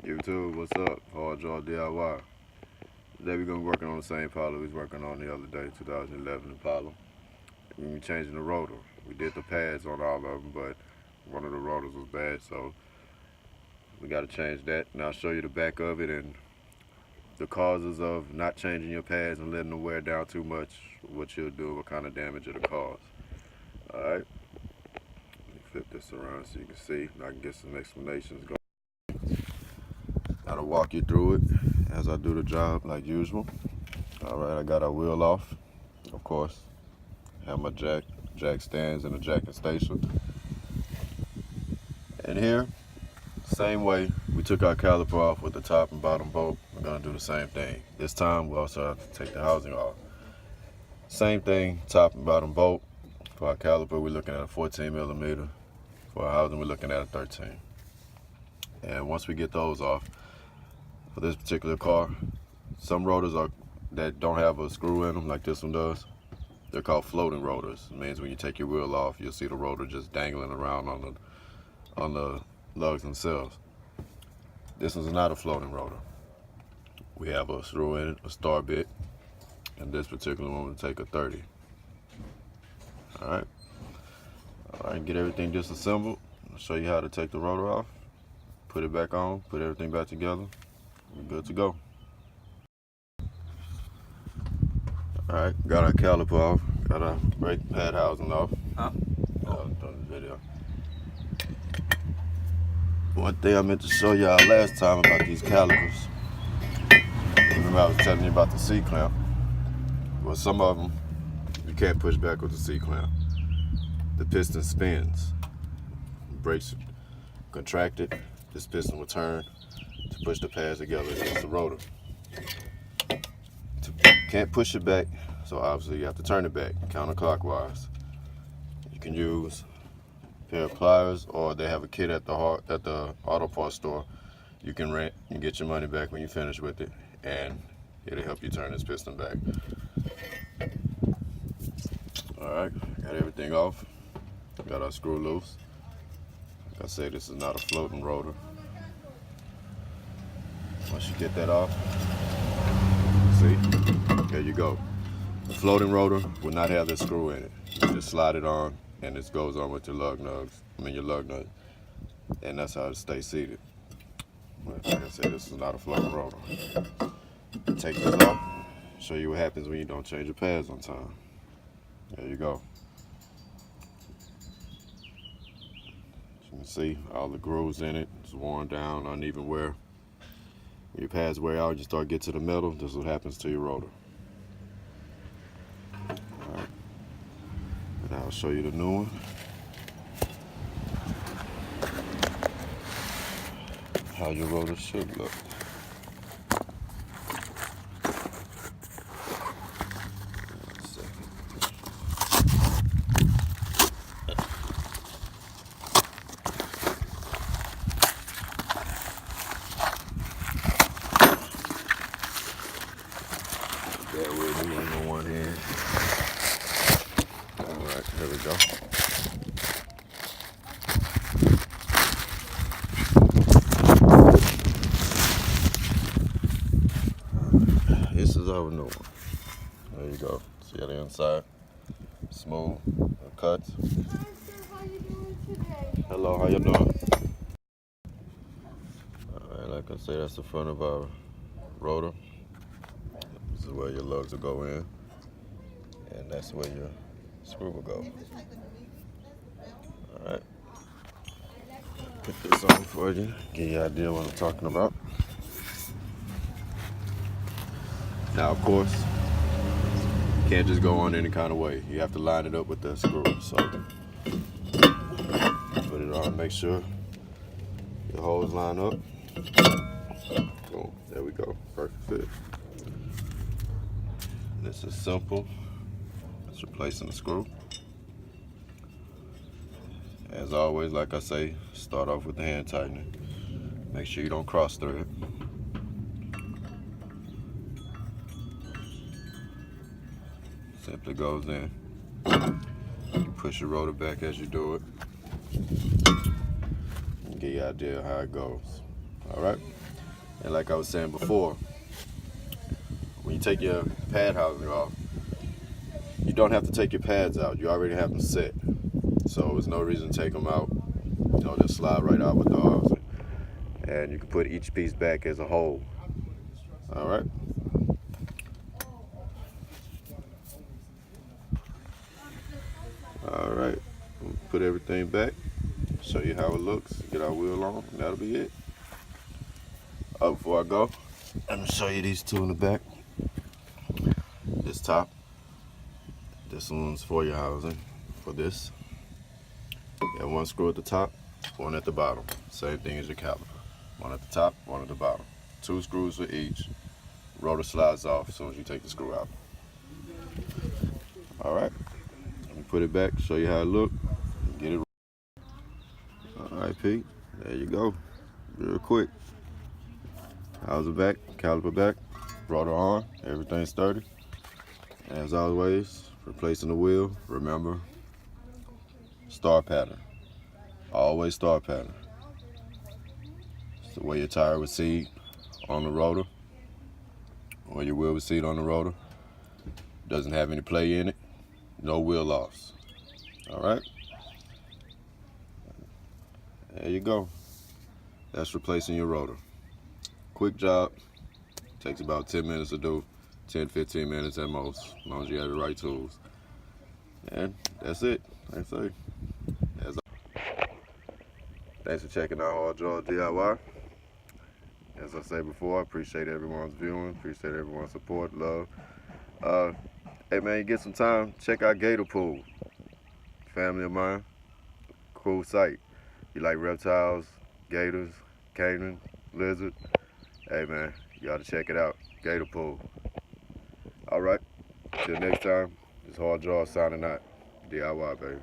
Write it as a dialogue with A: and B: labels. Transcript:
A: YouTube, what's up? Hard Draw DIY. Today we're gonna be working on the same Impala we was working on the other day, 2011 Impala. We're gonna be changing the rotor. We did the pads on all of them, but one of the rotors was bad, so we gotta change that. And I'll show you the back of it and the causes of not changing your pads and letting them wear down too much, what you'll do, what kind of damage it'll cause. Alright, let me flip this around so you can see. I can get some explanations going. I'll walk you through it as I do the job like usual. Alright, I got our wheel off. Of course, have my jack stands and a jacking station. And here, same way, we took our caliper off with the top and bottom bolt. We're gonna do the same thing. This time, we also have to take the housing off. Same thing, top and bottom bolt. For our caliper, we're looking at a 14 millimeter. For our housing, we're looking at a 13. And once we get those off, for this particular car, some rotors that don't have a screw in them like this one does. They're called floating rotors. It means when you take your wheel off, you'll see the rotor just dangling around on the lugs themselves. This one's not a floating rotor. We have a screw in it, a star bit, and this particular one will take a 30. All right, get everything disassembled. I'll show you how to take the rotor off, put it back on, put everything back together. We're good to go. Alright, got our caliper off, got our brake pad housing off. Done the video. One thing I meant to show y'all last time about these calipers. Remember I was telling you about the C-clamp. Well, some of them you can't push back with the C-clamp. The piston spins. Brakes contracted, this piston will turn to push the pads together against the rotor. Can't push it back, so obviously you have to turn it back counterclockwise. You can use a pair of pliers, or they have a kit at the auto parts store. You can rent and get your money back when you finish with it, and it'll help you turn this piston back. Alright, got everything off. Got our screw loose. Like I said, this is not a floating rotor. Once you get that off, see, there you go. The floating rotor will not have this screw in it. You just slide it on, and it goes on with your lug nuts. Your lug nut, and that's how it stays seated. But like I said, this is not a floating rotor. Take this off. Show you what happens when you don't change your pads on time. There you go. As you can see, all the grooves in it. It's worn down, uneven wear. When your pads wear out, you start to get to the metal, this is what happens to your rotor. Alright, and I'll show you the new one. How your rotor should look. Bear with me on one hand. Alright, here we go. This is our new one. There you go. See on the inside? Smooth, no cuts.
B: Hi, sir. How you doing today?
A: Hello, how you doing? Alright, like I say, that's the front of our rotor. This is where your lugs will go in, and that's where your screw will go. Alright, put this on for you, give you an idea what I'm talking about. Now, of course, you can't just go on any kind of way. You have to line it up with the screw. So, put it on, make sure the holes line up. Boom, there we go, perfect fit. This is simple. It's replacing the screw. As always, like I say, start off with the hand tightening. Make sure you don't cross thread. Simply goes in. You push your rotor back as you do it. And give you an idea of how it goes. All right. And like I was saying before, when you take your pad housing off, you don't have to take your pads out. You already have them set. So there's no reason to take them out. You know, just slide right out with the housing. And you can put each piece back as a whole. All right. All right. Put everything back. Show you how it looks. Get our wheel on. And that'll be it. Oh, before I go, let me show you these two in the back. This top. This one's for your housing. For this. You have one screw at the top, one at the bottom. Same thing as your caliper. One at the top, one at the bottom. 2 screws for each. Rotor slides off as soon as you take the screw out. All right. Let me put it back, show you how it look. Get it. All right, Pete. There you go. Real quick. Housing back, caliper back, rotor on, everything sturdy. As always, replacing the wheel. Remember, star pattern. Always star pattern. It's the way your tire would seat on the rotor, or your wheel would seat on the rotor. Doesn't have any play in it. No wheel loss. All right. There you go. That's replacing your rotor. Quick job. Takes about 10 minutes to do. 10-15 minutes at most, as long as you have the right tools. And that's it. Thanks for checking out Hard Draw DIY. As I said before, I appreciate everyone's viewing, appreciate everyone's support, love. Hey man, you get some time, check out Gator Pool. Family of mine, cool site. You like reptiles, gators, canine, lizard? Hey man, you ought to check it out. Gator Pool. All right, till next time, it's Hard Draw signing out. DIY, baby.